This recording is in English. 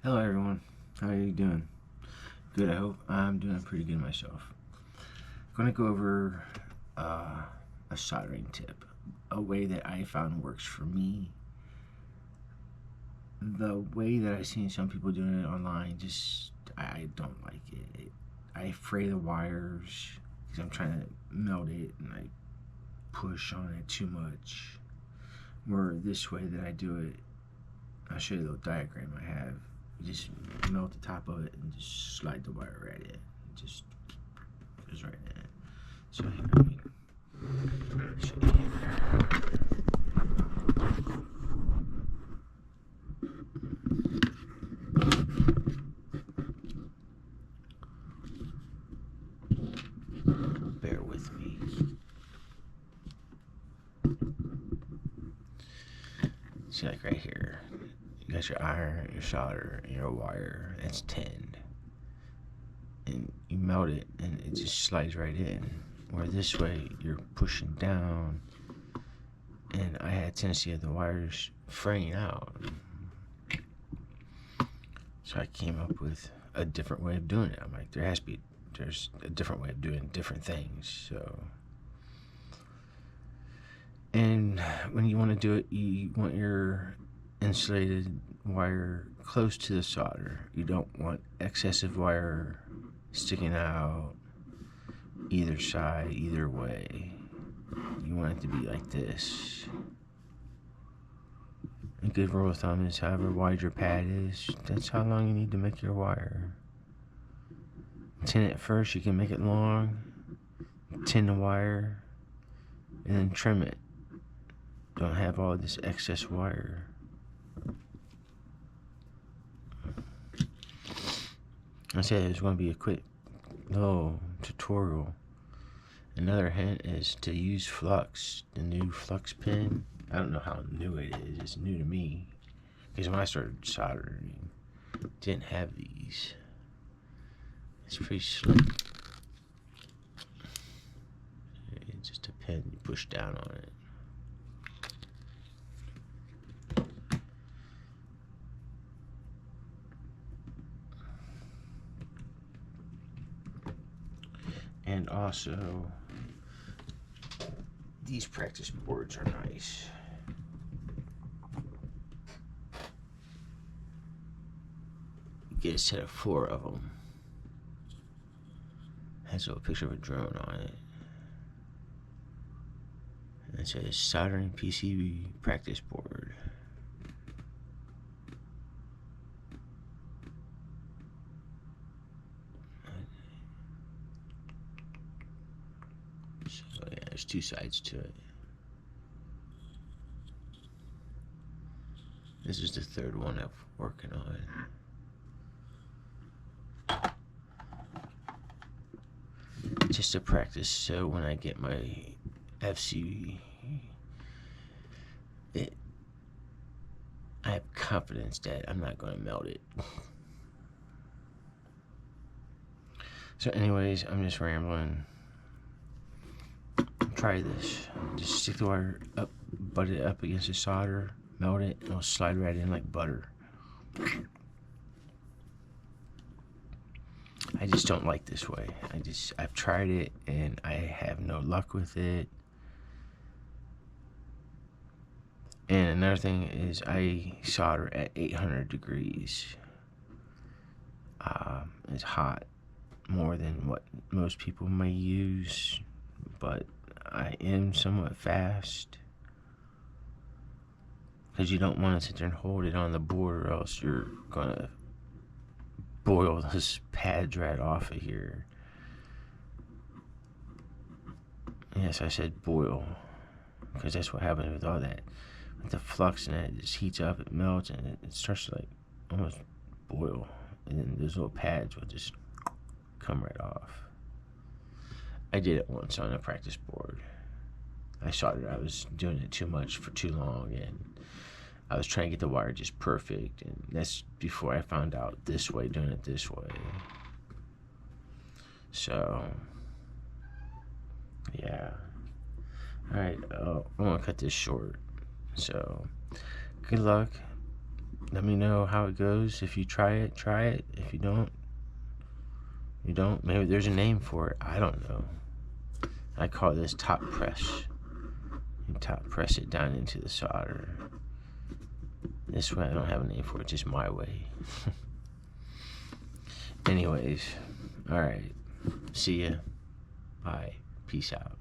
Hello everyone, how are you doing? Good, I hope. I'm doing pretty good myself. I'm going to go over a soldering tip, a way that I found works for me. The way that I've seen some people doing it online, I don't like it. I fray the wires because I'm trying to melt it and I push on it too much. Where this way that I do it, I'll show you the little diagram I have. You just melt the top of it and just slide the wire right in. It just goes right in. So here, show you here. Bear with me. See, like right here, you got your iron, your solder, and your wire. That's tinned. And you melt it, and it just slides right in. Where this way, you're pushing down, and I had a tendency of the wires fraying out. So I came up with a different way of doing it. I'm like, there's a different way of doing different things. So, and when you want to do it, you want your insulated wire close to the solder. You don't want excessive wire sticking out either side, either way. You want it to be like this. A good rule of thumb is however wide your pad is, that's how long you need to make your wire. Tin it first, you can make it long, tin the wire, and then trim it. Don't have all this excess wire. I said there's going to be a quick little tutorial. Another hint is to use flux, the new flux pin. I don't know how new it is, it's new to me. Because when I started soldering, didn't have these. It's pretty slick. It's just a pin, you push down on it. And also, these practice boards are nice. You get a set of 4 of them. Has a little picture of a drone on it. And it says soldering PCB practice board. So yeah, there's 2 sides to it. This is the 3rd one I'm working on. Just to practice, so when I get my FC, I have confidence that I'm not going to melt it. So anyways, I'm just rambling. Try this. Just stick the wire up, butt it up against the solder, melt it, and it'll slide right in like butter. I just don't like this way. I've tried it and I have no luck with it. And another thing is I solder at 800 degrees. It's hot, more than what most people may use, but I am somewhat fast. Because you don't want to sit there and hold it on the board, or else you're gonna boil those pads right off of here. Yes, I said boil, because that's what happens with all that. With the flux and it just heats up, it melts, and it starts to like almost boil. And then those little pads will just come right off. I did it once on a practice board. I saw that I was doing it too much for too long, and I was trying to get the wire just perfect, and that's before I found out this way, doing it this way. So, yeah. Alright, I'm gonna cut this short. So, good luck. let me know how it goes. If you try it, try it. If you don't, you don't. Maybe there's a name for it. I don't know. I call this top press. You top press it down into the solder. This way I don't have a name for it, just my way. Anyways, alright. See ya. Bye. Peace out.